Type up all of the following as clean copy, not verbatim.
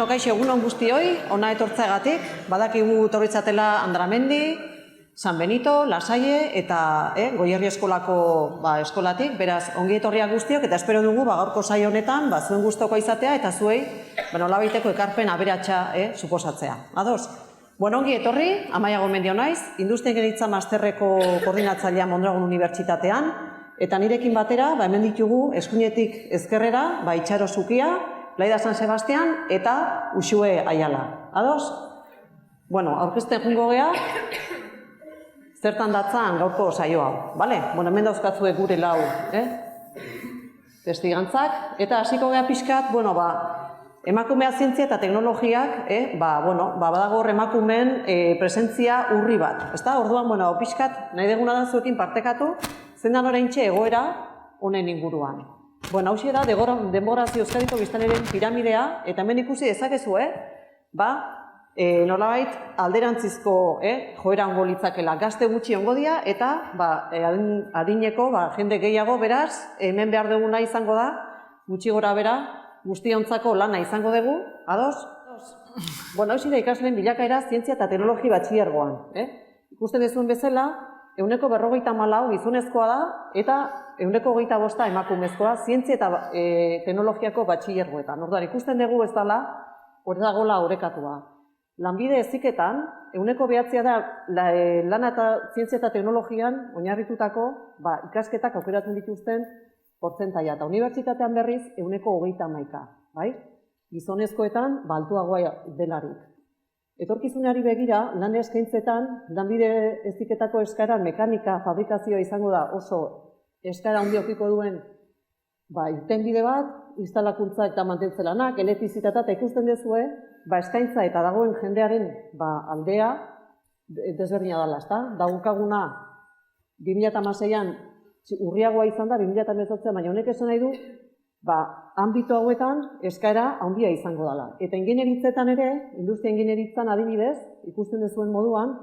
Bueno, kaixo, egunon guztioi, ona etortzeagatik, badakigu torritzatela Andramendi, San Benito, Lasaie eta Goierri eskolako eskolatik, beraz, ongi etorriak guztiok, eta espero dugu gaurko saio honetan zuen gustokoa izatea eta zuei nolabaiteko ekarpen aberatsa suposatzea. Ados? Bueno, ongi etorri, Amaia Gomendio naiz, Industriagiritza Masterreko koordinatzailea Mondragon Unibertsitatean, eta nirekin batera, hemen ditugu, eskuinetik ezkerrera, Itxaro Zukia, Laida San Sebastian eta Uxue Aiala. Ados? Bueno, aurkezten jungo gea, zertan datzan gaurko saio hau, bale? Bueno, hemen dauzkatzue gure lau, testigantzak, eta hasiko gea pixkat, emakumea zientzia eta teknologiak, badago hor emakumeen presentzia urri bat, ezta? Orduan, pixkat, nahi deguna da zuekin partekatu, zendan oraintxe egoera honen inguruan. Bueno, hauxe da, denborazio Euskadiko biztanleen piramidea, eta hemen ikusi dezakezu, nolabait alderantzizko joera ongo litzakela, gazte gutxi ongo dira, eta adineko jende gehiago beraz, hemen behar duguna izango da, gutxi gora bera, guztiontzako lana izango dugu, ados? Bueno, hauxe da ikasleen bilakaera zientzia eta teknologi batxilergoan. Ikusten duzuen bezala, 154 gizonezkoa da, eta 125 emakumezkoa zientzia eta teknologiako batxilergoetan. Orduan, ikusten dugu ez dela, hori dagoela orekatua. Lanbide heziketan, 9% da lana eta zientzia eta teknologian oinarritutako ikasketak aukeratzen dituzten portzentaia. Eta unibertsitatean berriz, 131, bai? Gizonezkoetan, altuagoa delarik. Etorkizunari begira, lan eskaintzetan, lanbide heziketako eskaeran mekanika, fabrikazioa izango da oso eskaera handi okiko duen irtenbide bat, instalakuntza eta mantentze lanak, elektrizitatea, eta ikusten duzue, eskaintza eta dagoen jendearen aldea desberdina dela, ezta? Daukaguna 2016an urriagoa izan da, 2018an, baina honek esan nahi du, ambito hauetan eskaera handia izango dela. Eta ingenieritzetan ere, industria ingenieritzan adibidez, ikusten duzuen moduan,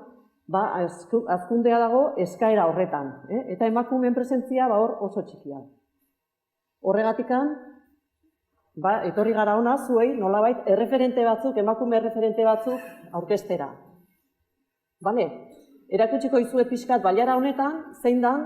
hazkundea dago eskaera horretan. Eta emakumeen presentzia hor oso txikia. Horregatikan, etorri gara hona zuei nolabait erreferente batzuk, emakume erreferente batzuk aurkeztera. Bale, erakutsiko izuet pixkat bailara honetan, zein da,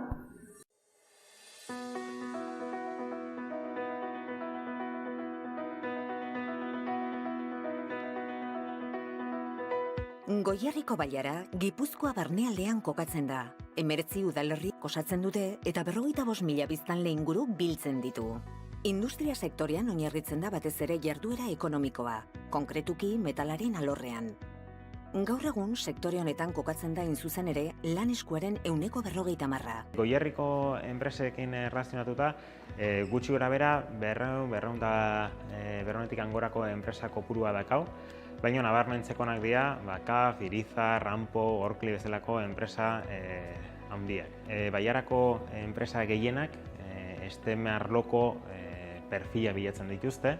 Goierriko bailara, Gipuzkoa barnealdean kokatzen da. 19 udalerri osatzen dute eta 45.000 biztanle inguru biltzen ditu. Industria sektorean oinarritzen da batez ere jarduera ekonomikoa, konkretuki metalaren alorrean. Gaur egun sektore honetan kokatzen da zuzen ere lan eskuaren 40%. Goierriko enpresekin erlazionatuta, gutxi gora bera, 200-etik angorako enpresa kopurua dakau, baina nabarmentzekonak dira, KAF, Iriza, Rampo, Orkli bezalako enpresa handiak. Baiarako enpresa gehienak STEM arloko perfila bilatzen dituzte,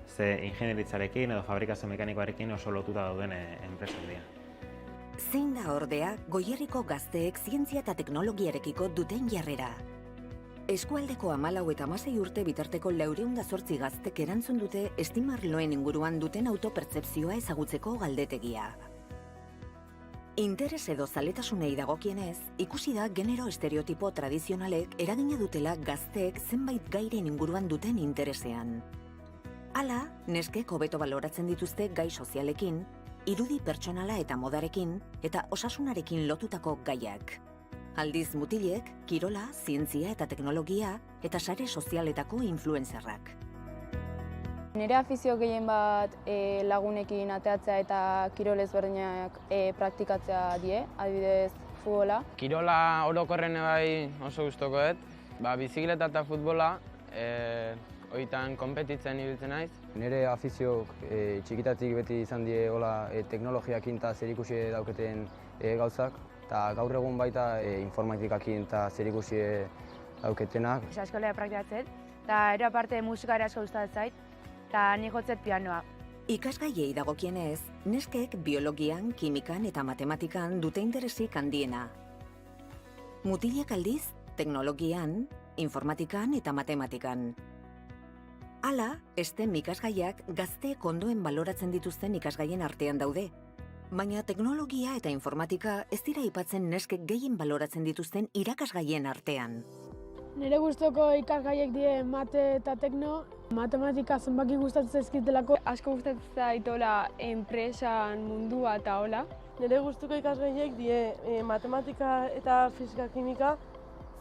ze ingenieritzarekin edo fabrikazio mekanikoarekin oso lotuta dauden enpresak dira. Zein da ordea Goierriko gazteek zientzia eta teknologiarekiko duten jarrera? Eskualdeko 14 eta 16 urte bitarteko 408 gaztek erantzun dute estimarloen inguruan duten autopertzepzioa ezagutzeko galdetegia. Interes edo zaletasunei dagokienez, ikusi da genero estereotipo tradizionalek eragina dutela gazteek zenbait gairen inguruan duten interesean. Hala, neskek hobeto baloratzen dituzte gai sozialekin, irudi pertsonala eta modarekin, eta osasunarekin lotutako gaiak. Aldiz mutilek, kirola, zientzia eta teknologia, eta sare sozialetako influencerrak. Nire afizio gehien bat lagunekin ateatzea eta kirol ezberdinak praktikatzea die, adibidez futbola. Kirola orokorren bai oso gustukoet, bizikleta eta futbola hoitan konpetitzen ibiltzen naiz. Nire afizioak txikitatik beti izan die teknologiakin eta zerikusi dauketen gauzak, eta gaur egun baita informatikakin eta zerikusi dauketenak. Eskolea praktikatzen, eta ero aparte musikara asko gustatzen zait, eta ni jotzet pianoa. Ikasgaiei dagokienez, neskek biologian, kimikan eta matematikan dute interesik handiena. Mutilek aldiz, teknologian, informatikan eta matematikan. Hala, STEM ikasgaiak gazteek ondoen baloratzen dituzten ikasgaien artean daude. Baina teknologia eta informatika ez dira aipatzen neskek gehien baloratzen dituzten irakasgaien artean. Nire gustoko ikasgaiek die mate eta tekno, matematika zenbaki gustatzen zaizkitelako. Asko gustatzen zaitola enpresan mundua eta hola. Nire gustuko ikasgaiek die matematika eta fisika kimika,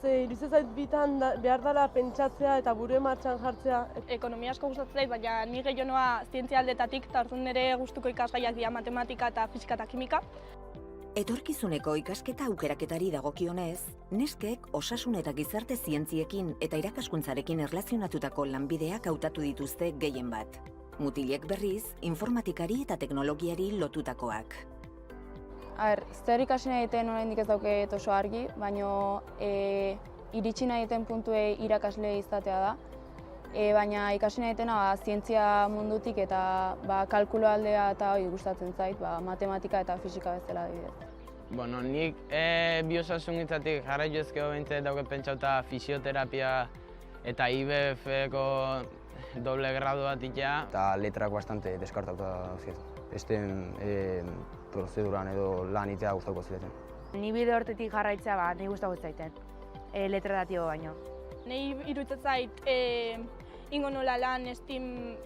ze iruditzen zait bitan behar dela pentsatzea eta burue martxan jartzea. Ekonomia asko gustatzen zait, baina ni gehienoa zientzia aldetatik, eta orduan nire gustuko ikasgaiak dira matematika eta fisika eta kimika. Etorkizuneko ikasketa aukeraketari dagokionez, neskek osasun eta gizarte zientziekin eta irakaskuntzarekin erlazionatutako lanbideak hautatu dituzte gehien bat. Mutilek berriz, informatikari eta teknologiari lotutakoak. Zer ikasi nahi egiten oraindik ez dauket oso argi, baina iritsi nahi egiten puntue irakasle izatea da. Baina ikasi nahi egitena zientzia mundutik eta kalkulo aldea eta hori gustatzen zait, matematika eta fisika bezala adibidez. Bueno, nik bi osasungintzatik jarraitu ezkero behintzat dauket pentsauta fisioterapia eta IBF-ko doble gradu bat itea. Eta letrak bastante deskartauta zietu. Esten prozeduran edo lan itea gustatuko zileten. Ni bide hortetik jarraitzea ni gustatu zaiten, letradatibo baino. Nei iruditzen zait ingo nola lan estimekin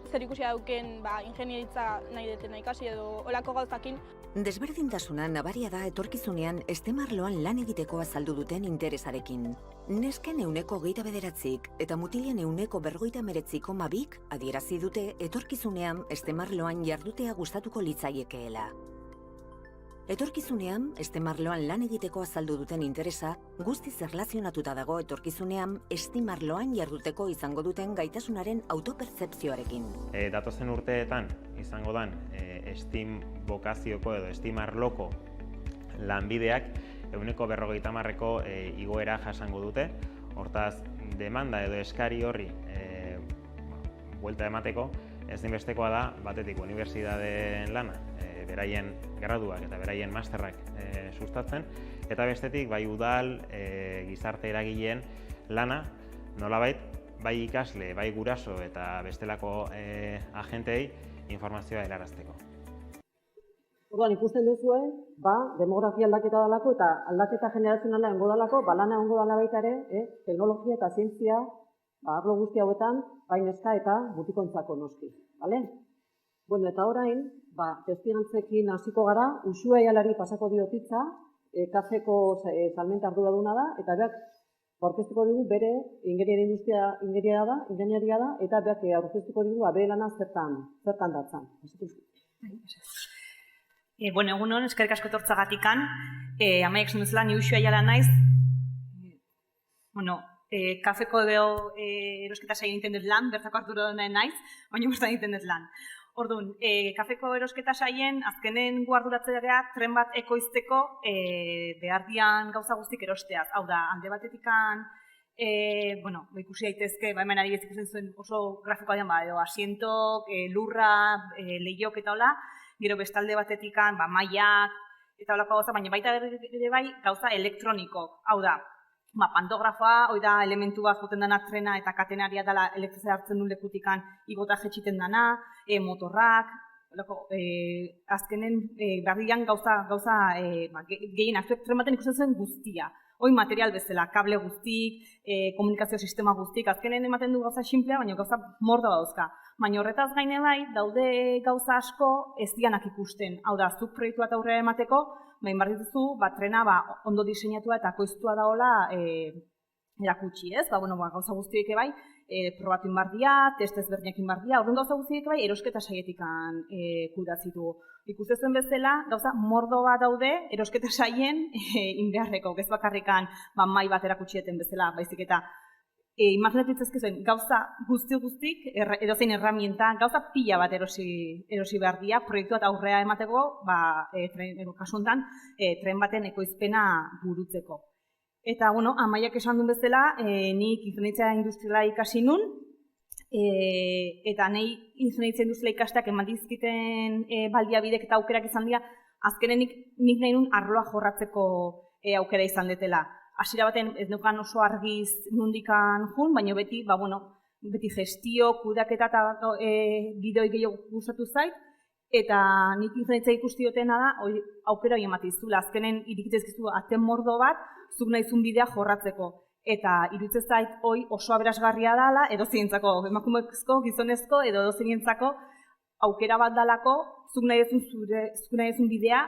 zerikusia dauken ingenieritza nahi detena ikasi edo olako gauzakin. Desberdintasuna nabaria da etorkizunean STEM arloan lan egiteko azaldu duten interesarekin. Nesken 29% eta mutilen 59,2% adierazi dute etorkizunean STEM arloan jardutea gustatuko litzaiekeela. Etorkizunean, STEM arloan lan egiteko azaldu duten interesa guztiz erlazionatuta dago etorkizunean STEM arloan jarduteko izango duten gaitasunaren autopertzepzioarekin. Datozen urteetan izango dan STEM bokazioko edo STEM arloko lanbideak 40%ko igoera jasango dute. Hortaz, demanda edo eskari horri buelta emateko ezinbestekoa da batetik unibertsitateen lana, beraien graduak eta beraien masterrak sustatzen, eta bestetik bai udal, gizarte eragileen lana, nolabait, bai ikasle, bai guraso eta bestelako agentei informazioa helarazteko. Orduan ikusten duzue, demografia aldaketa dalako eta aldaketa generazionala egongo dalako, lana egongo dela baita ere, teknologia eta zientzia arlo guzti hauetan, bai neska eta mutikontzako noski, bale? Bueno, eta orain, testigantzekin hasiko gara, Uxue Aialari pasako diotitza, kafeko salmenta arduraduna da, eta berak aurkeztuko digu bere ingenieria da, eta berak aurkeztuko digu bere lana zertan datzan. Bueno, egunon, eskerrik asko etortzagatikan, amaiak zen bezala, ni Uxue Aiala naiz, bueno, kafeko erosketa saien egiten dut lan, bertako arduraduna naiz, baina bertan egiten dut lan. Orduan, kafeko erosketa saien, azkenen gu arduratzea tren bat ekoizteko behar dian gauza guztik erosteaz. Hau da, alde batetikan, ikusi daitezke, hemen ari ikusten zuen oso grafikoa dian, edo asientok, lurra, lehiok eta hola, gero bestalde batetikan, mailak eta holako gauza, baina baita ere bai gauza elektroniko. Hau da, pantografoa, hoi da elementu bat joten dana trena eta katenaria dela elektrizia hartzen duen lekutikan igota jetxiten dana, motorrak, azkenen berrian gauza gehien aktuek tren baten ikusten zen guztia. Hoi material bezala, kable guztik, komunikazio sistema guztik, azkenen ematen du gauza simplea, baina gauza mordo dauzka. Baina horretaz gaine bai, daude gauza asko ez dianak ikusten. Hau da, zuk proiektu bat aurrera emateko, baina behar dituzu, trena ondo diseinatua eta koiztua daola erakutsi, ez? Gauza guztiek bai, probatu inbardia, test ezberdinak inbardia, horren gauza guztiek bai, erosketa saietikan kudatzitu. Ikusten zuen bezala, gauza mordo bat daude, erosketa saien inbeharreko, ez bakarrikan mai bat erakutsieten bezala, baizik eta imaginatitzezkezuen gauza guztik, edozein erramienta, gauza pila bat erosi behar dira, proiektu bat aurrea emateko, kasu honetan, tren baten ekoizpena burutzeko. Eta, Amaiak esan duen bezala, nik ingeniaritza industriala ikasi nun, eta nahi ingeniaritza industriala ikasteak eman dizkiten baliabidek eta aukerak izan dira, azkenen nik nahi nun arloa jorratzeko aukera izan detela. hasiera baten ez neukan oso argiz nondikan jun, baina beti, beti gestio, kudeaketa eta bideoi gehiago gustatu zait, eta nik ingeniaritza ikusti dutena da, aukera hori ematizula, azkenen irikitzezkizu aten mordo bat, zuk nahizun bidea jorratzeko. Eta iruditzen zait oso aberasgarria dela, edo zientzako, emakumezko, gizonezko, edo zientzako aukera bat dalako, zuk nahi ezun bidea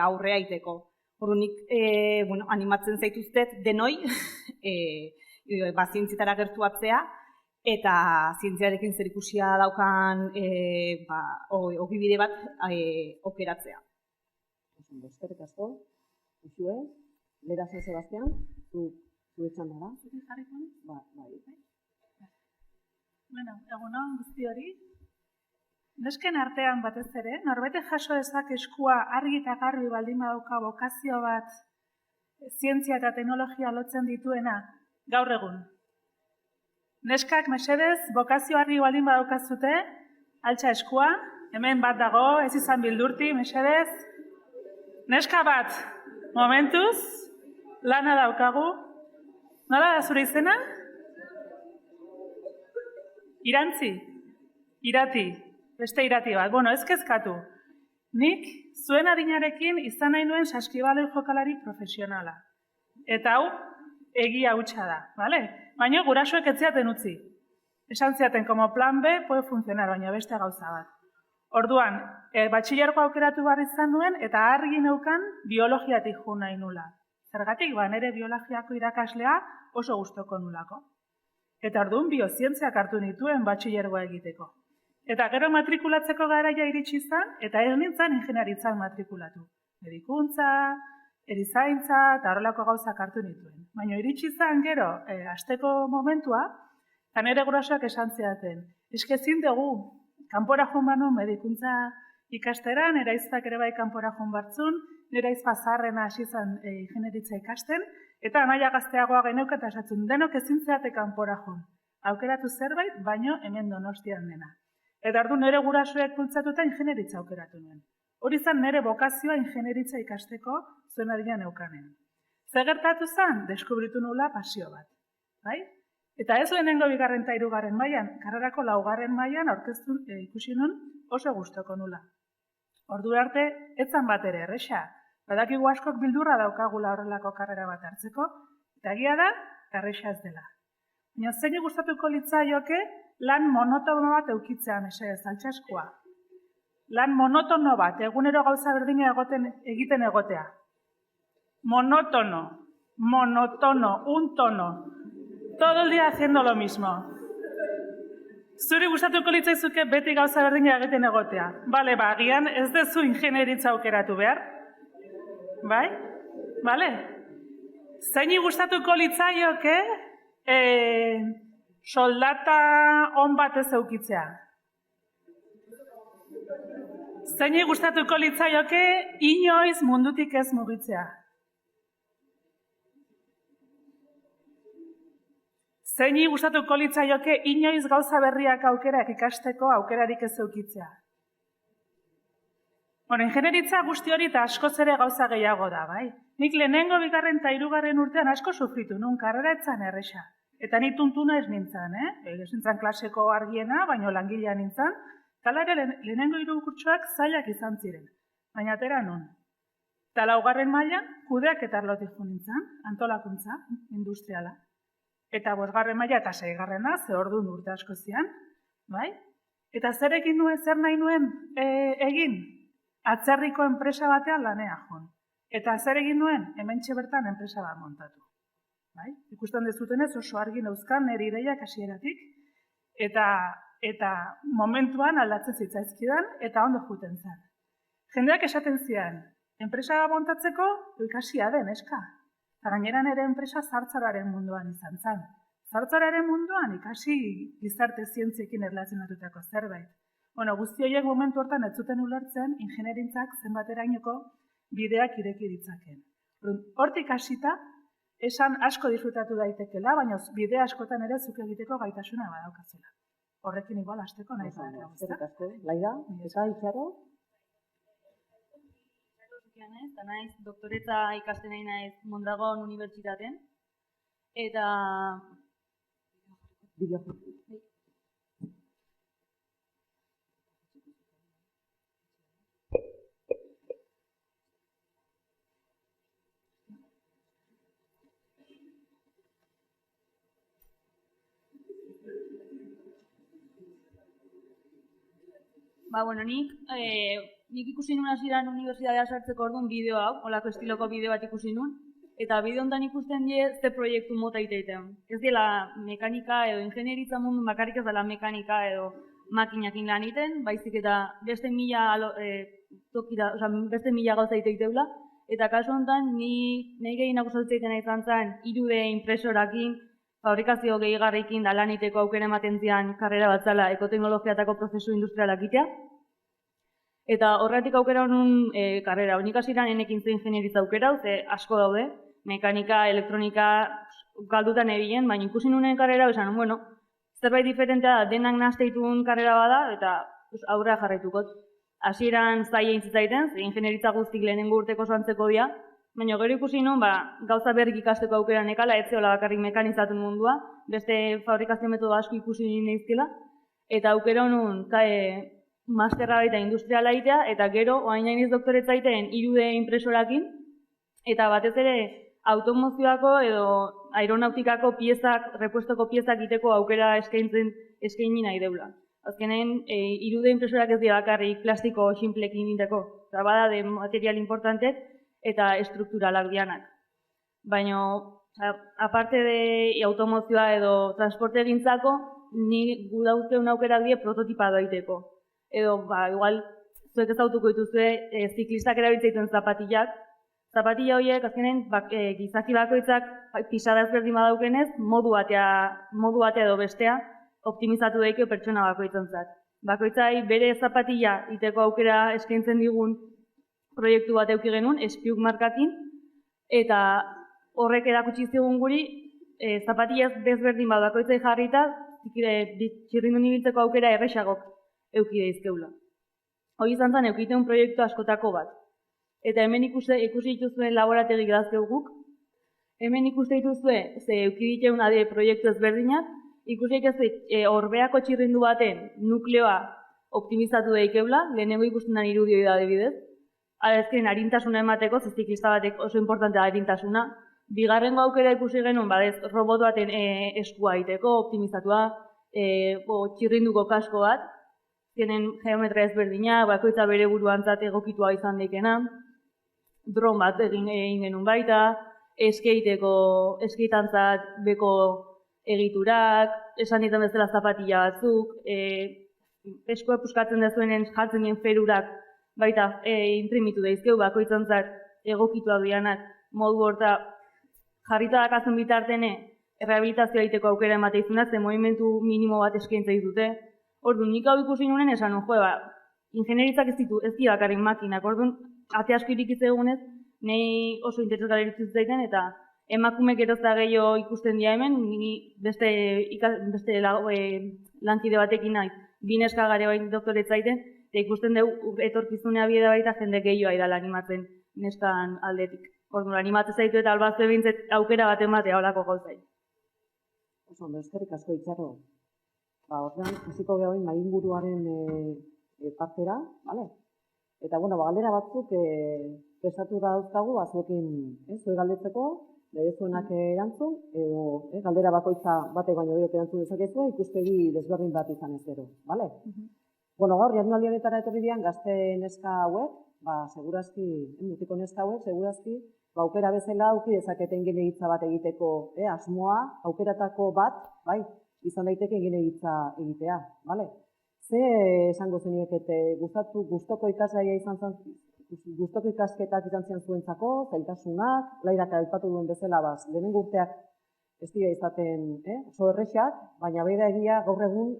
aurrea iteko. Ordu nik animatzen zaituztet denoi, zientzietara gertuatzea, eta zientziarekin zerikusia daukan ogibide bat aukeratzea. Eskerrik asko, Uxue, Lera San Sebastian, zure txanda da? Zure jarriko? Bai. Egunon guzti hori. Nesken artean batez ere, norbete jaso dezak eskua argi eta garbi baldin badauka bokazio bat zientzia eta teknologia lotzen dituena gaur egun. Neskak mesedez, bokazio argi baldin badaukazute, altxa eskua, hemen bat dago, ez izan bildurti, mesedez. Neska bat, momentuz, lana daukagu. Nola da zure izena? Irantzi, irati, beste irati bat. Ez kezkatu. Nik zuen adinarekin izan nahi nuen saskibaloi jokalari profesionala. Eta hau, egia hutsa da, bale? Baina gurasoek ez ziaten utzi. Esan ziaten, como plan B, puede funcionar, baina beste gauza bat. Orduan, batxillerko aukeratu behar izan nuen, eta argi neukan biologiatik jo nahi nula. Zergatik, nire biologiako irakaslea oso gustoko nulako. Eta orduan, biozientziak hartu nituen batxillergoa egiteko. Eta gero matrikulatzeko garaia iritsi izan, eta ez nintzen ingeniaritzan matrikulatu. Medikuntza, erizaintza, eta horrelako gauzak hartu nituen. Baina iritsi izan gero, hasteko momentua, eta nire gurasoak esan zidaten. Eskezin dugu, kanpora joan banu medikuntza ikasteran, nire aizpak ere bai kanpora joan bartzun, nire aizpa zaharrena hasi zen ingeniaritza ikasten, eta naia gazteagoa geneuka eta esatzen denok ezin zeate kanpora joan. Aukeratu zerbait, baino hemen Donostian dena. Eta ordu nire gurasoek bultzatuta ingeniaritza aukeratu nuen. Hori zen nire bokazioa ingeniaritza ikasteko zuen adina neukanen. Zer gertatu zen, deskubritu nula pasio bat. Bai? Eta ez lehenengo bigarren eta hirugarren mailan, karrerako laugarren mailan aurkeztu ikusi nun oso gustoko nula. Ordu arte, etzan bat ere erresa. Badakigu askok bildurra daukagula horrelako karrera bat hartzeko, eta egia da, erresa ez dela. Baina zein gustatuko litzaioke lan monotono bat eukitzea mesedez altxaskua. Lan monotono bat, egunero gauza berdina egiten egotea. Monotono, un tono. Todo el día haciendo lo mismo. Zuri gustatuko litzaizuke beti gauza berdina egiten egotea. Bale, agian ez dezu ingeniaritza aukeratu behar. Bai? Bale? Zeini gustatuko litzaioke soldata on bat ez eukitzea. Zeini gustatuko litzaioke inoiz mundutik ez mugitzea. Zeini gustatuko litzaioke inoiz gauza berriak aukerak ikasteko aukerarik ez eukitzea. Ingeniaritza guzti hori eta askoz ere gauza gehiago da, bai? Nik lehenengo, bigarren eta hirugarren urtean asko sufritu nun, karrera etzan erresa. Eta ni tuntuna ez nintzen, Ez nintzen klaseko argiena, baino langilea nintzen. Tala ere lehenengo hiru kurtsoak zailak izan ziren, baina atera nun. Eta laugarren mailan kudeak eta arlotik jo nintzen, antolakuntza, industriala. Eta bosgarren maila eta seigarrena, ze orduan urte asko zian, bai? Eta zer egin nuen, zer nahi nuen egin? Atzerriko enpresa batean lanea joan. Eta zer egin nuen? Hementxe bertan enpresa bat montatu. Bai? Ikusten dezutenez oso argi neuzkan nire ideiak hasieratik, eta momentuan aldatzen zitzaizkidan eta ondo juten zen. Jendeak esaten zian, enpresa montatzeko ikasia den, eska. Eta gainera nire enpresa zartzararen munduan izan zen. Zartzararen munduan ikasi gizarte zientziekin erlazionatutako zerbait. Guzti horiek momentu hortan ez zuten ulertzen ingeniarintzak zenbaterainoko bideak ireki ditzaken. Hortik hasita, esan asko disfrutatu daitekela, baina bide askotan ere zuk egiteko gaitasuna badaukazela. Horrekin igual hasteko nahi badera. Zerrik asko, Laida, eta Itxaro? Eta naiz, doktoretza ikasten nahi naiz Mondragon Unibertsitaten, Eta... Nik ikusi nuen hasieran unibertsitatea sartzeko orduan bideo hau, holako estiloko bideo bat ikusi nuen, eta bideo honetan ikusten die ze proiektu mota iteiten. Ez dela mekanika edo ingenieritza mundu bakarrik ez dela mekanika edo makinakin lan iten, baizik eta beste mila gauza iteiteula, eta kasu honetan nahi gehienak usaltzeiten izan zen 3D impresorakin, fabrikazio gehigarrikin da lan iteko aukera ematen zian karrera bat zela ekoteknologiatako prozesu industrialak itea. Eta horretik aukera honun karrera, honik hasieran enekin zen ingenieritza aukera, ze asko daude, mekanika, elektronika, galdutan ebilen, baina ikusi nunen karrera, esan, bueno, zerbait diferentea da, denak nahazteitun karrera bada, eta aurrera jarraituko. Hasieran zaila intzitzaiten, ze ingenieritza guztik lehenengo urteko soantzeko dira, baina gero ikusi nun, gauza berrik ikasteko aukera nekala, ez zeola bakarrik mekanizatun mundua, beste fabrikazio metodo asko ikusi neizkela, eta aukera honun masterra baita industriala itea, eta gero, oain jainiz doktoretza iten 3D impresorakin, eta batez ere automozioako edo aeronautikako piezak, repuestoko piezak iteko aukera eskaini nahi deula. Azkenen, 3D impresorak ez dira bakarrik plastiko xinplekin iteko, eta bada de material importantek eta estrukturalak dianak. Baina, aparte de automozioa edo transporte egintzako, ni gu dauzkeun aukerak die prototipa doaiteko. Edo, igual, zuek ezautuko dituzue, ziklistak erabiltzeituen zapatillak. Zapatilla horiek, azkenen, gizaki bakoitzak pisada ezberdin badaukenez, modu batea edo bestea, optimizatu daike pertsona bakoitzontzat. Bakoitzai bere zapatilla iteko aukera eskaintzen digun proiektu bat eduki genuen, Espiuk markakin, eta horrek erakutsi zigun guri, zapatilla desberdin bat bakoitzai jarrita, txirrindun ibiltzeko aukera errexagok eduki daizkeula. Hori izan zen, eukiteun proiektu askotako bat. Eta hemen ikusi dituzuen laborategik dazkeuguk, hemen ikuste dituzue, ze eukiditeun ade proiektu ezberdinak, ikusi dituzue orbeako txirrindu baten nukleoa optimizatu daikeula, lehenengo ikusten den irudioi da adibidez, azken harintasuna emateko, ziklista batek oso importantea harintasuna. Bigarrengo aukera ikusi genuen, robot baten eskua iteko, optimizatua, txirrinduko kasko bat, zenen geometria ezberdina, bakoitza bere buruantzat egokitua izan daikena, dron bat egin genuen baita, eskeitantzat beko egiturak, esan ditzen bezala zapatilla batzuk, eskua puskatzen dezuenen jartzen dien ferurak baita imprimitu daizkeu, bakoitzontzat egokituak dianak, modu horta jarrita dakazun bitartene rehabilitazioa egiteko aukera emateizuna, ze movimentu minimo bat eskaintza dute. Orduan, nik hau ikusi nunen esan nuen, ingenieritzak ez dira bakarrik makinak, orduan, ate asko irikitze egunez, nahi oso interesgarri iritsi zaiten, eta emakumek erozta gehiago ikusten dira hemen, beste lankide batekin nahi, bineska gare bain doktoretza zaiten, eta ikusten dugu etorkizunea bide baita jende gehiago aidala animatzen neskan aldetik. Orduan, animatzen zaitu eta albazte bintzet aukera bat ematea holako gauzai. Oso, eskerrik asko itxarro. Ordean, hasiko gehoin mai inguruaren partera, bale? Eta, galdera batzuk prestatu dauzkagu, zuekin, zuek galdetzeko, zuenak erantzun, edo galdera bakoitza batek baino gehiago erantzun dezakezua, ikuspegi desberdin bat izan ez gero, bale? Gaur, jardunaldi honetara etorri dian, gazte neska hauek, segurazki, mutiko neska hauek, segurazki, aukera bezala auki dezakete ingeniaritza bat egiteko asmoa, aukeratako bat, bai, izan daiteke ingeniaritza egitea, bale? Ze esango zeniekete gustoko ikasgaia izan zen, gustoko ikasketak izan zian zuentzako, zailtasunak, Lairak aipatu duen bezala, lehenengo urteak ez dira izaten oso errexak, baina beira egia gaur egun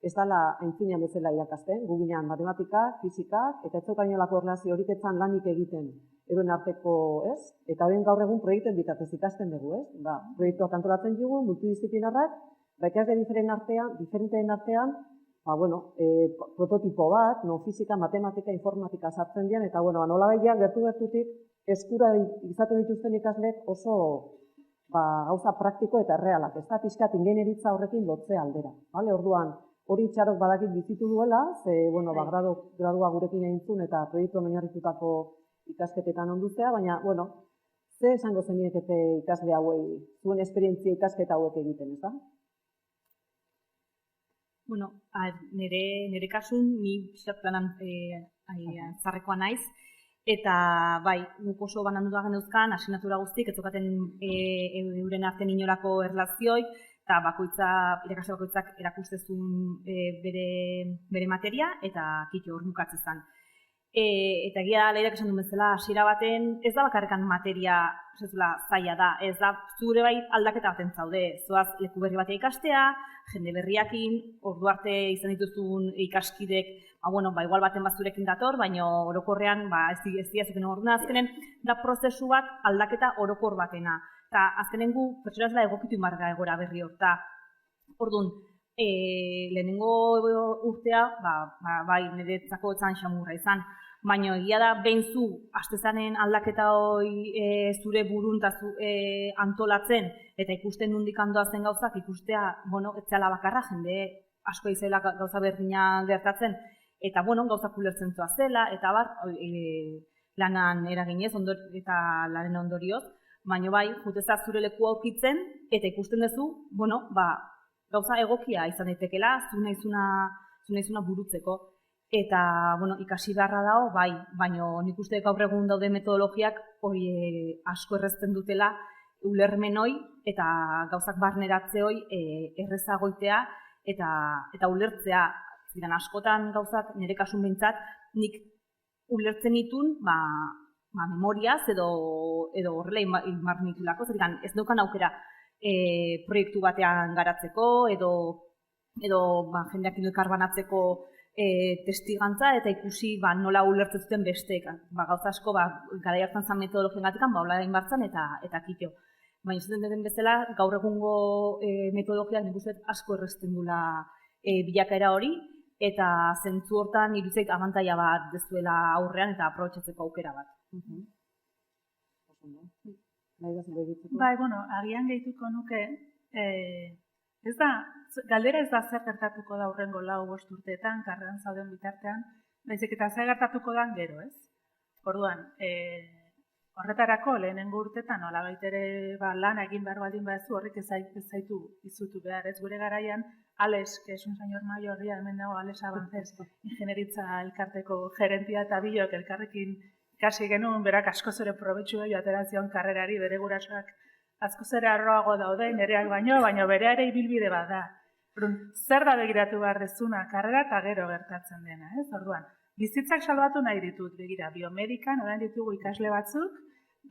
ez dala aintzinean bezala irakasten, guginean matematikak, fisikak, eta ez zeukainolako erlazio horik etzan lanik egiten eroen arteko, eta horien gaur egun proiektuen bitartez ikasten dugu, proiektuak antolatzen dugu, multidisciplinarrak, ikasle diferenteen artean, prototipo bat, fizika, matematika, informatika sartzen dian, eta nola baina gertu-gertutik eskura izaten dituzten ikasleek oso gauza praktiko eta errealak, ez da pixkat ingenieritza horrekin lotze aldera. Orduan, hori Itxarok badakit bizitu duela, ze, gradua gurekin egintzun eta proiektu oinarritutako ikasketetan onduzea, baina, ze esango zeniekete ikasle hauei, zuen esperientzia ikasketa hauek egiten, ez da? Nire kasun, ni pixat planan zarrekoa naiz, eta bai, guk oso banandu da geneuzkan, asignatura guztik, ez zokaten euren artean inolako erlazioi, eta irakasle bakoitzak erakustezun bere materia, eta kitxo hor bukatzezan. Eta egia Leirak esan duen bezala, hasiera baten ez da bakarrekan materia zaila da, ez da zure bai aldaketa baten zaude, zoaz leku berri batea ikastea, jende berriakin, ordu arte izan dituzun ikaskidek, igual baten bazurekin dator, baina orokorrean ez diazuken orduan, azkenen da prozesu bat aldaketa orokor batena. Eta azkenen gu pertsona zela egokitu imarga egora berri horta. Orduan, lehenengo urtea, niretzako etzan xamurra izan, baina egia da behin zu astezanen aldaketa hori zure burun antolatzen eta ikusten nondik doazen gauzak ikustea, ez zela bakarra, jende asko izela gauza berdina gertatzen, eta gauzak ulertzen zela, eta lanan eraginez eta lanen ondorioz, baina bai, jutezak zure leku aurkitzen, eta ikusten duzu, gauza egokia izan daitekela, zu nahizuna burutzeko. Eta, ikasi beharra dago, bai, baina nik uste gaur egun daude metodologiak hori asko errezten dutela ulermen hoi eta gauzak barneratze hoi errezagoitea eta ulertzea. Ziren askotan gauzak, nire kasun behintzat, nik ulertzen ditun memoriaz edo horrela imarren ditulako, ziren ez daukan aukera proiektu batean garatzeko edo jendeak elkar banatzeko testigantza eta ikusi nola ulertzen zuten besteek. Gauza asko garai hartan zan metodologien gatikan hola egin bartzan eta kitxo. Baina zuten den bezala gaur egungo metodologiak nik uste asko errezten dula bilakaera hori eta zentzu hortan iruzeit abantaila bat dezuela aurrean eta aprobetxatzeko aukera bat. Bai, agian gehituko nuke, galdera ez da zer gertatuko da hurrengo 4-5 urteetan, karreran zauden bitartean, baizik eta zer gertatuko da gero, ez? Orduan, horretarako lehenengo urteetan, nolabait ere lan egin behar baldin baduzu, horrek ez zaitu izutu behar, ez? Gure garaian, Alex, que es un señor mayor, hemen dago Alex Abanzez, ingenieritza elkarteko gerentia eta bilok elkarrekin ikasi genuen, berak asko zure probetxu gehiago aterazion karrerari, bere gurasoak asko zere arroago daude, nereak baino bere ere ibilbide bat da. Zer da begiratu behar dezuna karrera eta gero gertatzen dena, ez? Orduan, bizitzak salbatu nahi ditut, begira, biomedikan, orain ditugu ikasle batzuk,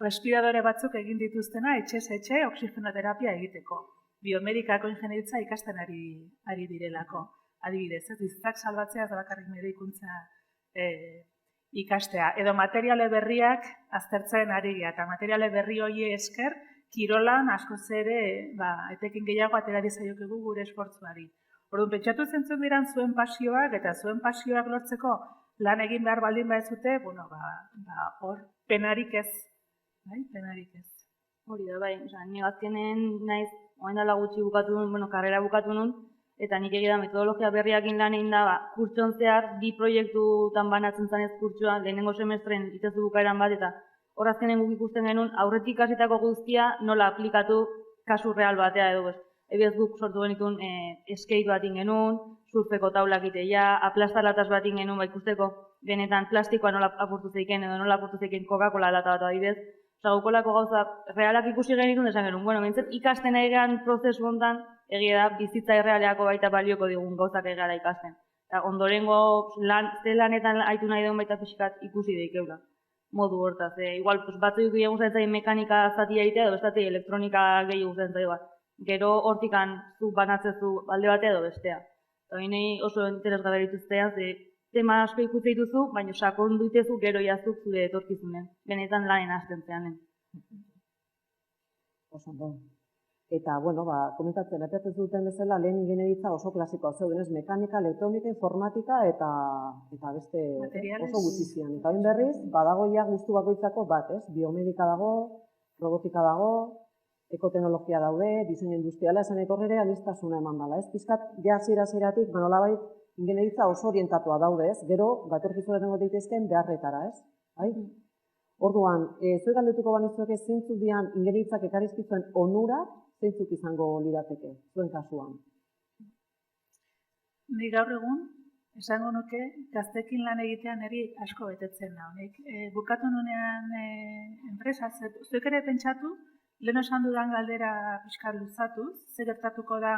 respiradore batzuk egin dituztena, etxe, oxigenoterapia egiteko. Biomedikako ingenieritza ikasten ari direlako. Adibidez, ez bizitzak salbatzea ez da bakarrik medikuntza ikastea. Edo materiale berriak aztertzen ari gara, eta materiale berri hori esker, kirolan askoz ere etekin gehiago atera dizaiokegu gure esfortzuari. Orduan, pentsatu zentzuk diran zuen pasioak eta zuen pasioak lortzeko lan egin behar baldin badezute, hor penarik ez. Penarik ez. Hori da, bai. Ni azkenen naiz, oain dala gutxi bukatu nun, karrera bukatu nun, eta nik egia metodologia berriakin lan egin da, kurtson zehar, 2 proiektutan banatzen zanez kurtsoa, lehenengo semestren itezu bukaeran bat, eta hor azkenen guk ikusten genuen, aurretik hasitako guztia nola aplikatu kasu real batea edo. Ebiaz guk sortu genitun skate bat genuen, surfeko taulak iteia, aplastalataz bat genuen, ikusteko benetan plastikoa nola apurtu zeiken edo nola apurtu zeiken Coca-Cola lata bat adibidez. Gukolako gauza realak ikusi genitun desan genuen. Bintzat ikasten egean prozesu hontan, egia da bizitza errealeako baita balioko digun gauzak egara ikasten. Ondorengo lanetan haitu nahi duen baita pixkat ikusi deikeula. Modu hortaz. Igual, batzu gehiago zain mekanika zatia egitea edo bestatik elektronika gehiago zain bat. Gero hortikan zu banatzezu alde batea edo bestea. Eta binei oso interesgarra dituztean, tema asko ikusi dituzu, baina sakondu ditezu gero jazuk zure etorkizunen. Benetan lanen hasten zeanen. Oso, eta, komentatzen, apiatzen zuten bezala, lehen ingenieritza oso klasikoa zeudenez, mekanika, elektronika, informatika eta beste oso gutxizian. Eta hain berriz, badago ja guztu bakoitzako bat, ez? Biomedika dago, robotika dago, ekoteknologia daude, diseinu industriala, esan ekorrere aniztasuna eman dela, ez? Pizkat, ja hasiera-hasieratik, nolabait, ingenieritza oso orientatua daude, ez? Gero, etorkizuna egongo daitezkeen beharretara, ez? Bai? Orduan, zuek galdetuko banizueke zeintzuk dian ingenieritzak ekarrizkizuen onurak, zeintzuk izango lirateke, zuen kasuan? Ni gaur egun, esango nuke, gaztekin lan egitean eri asko betetzen da. Bukatu nunean enpresa, zuek ere pentsatu, lehen esan dudan galdera pixkar luzatuz, ze gertatuko da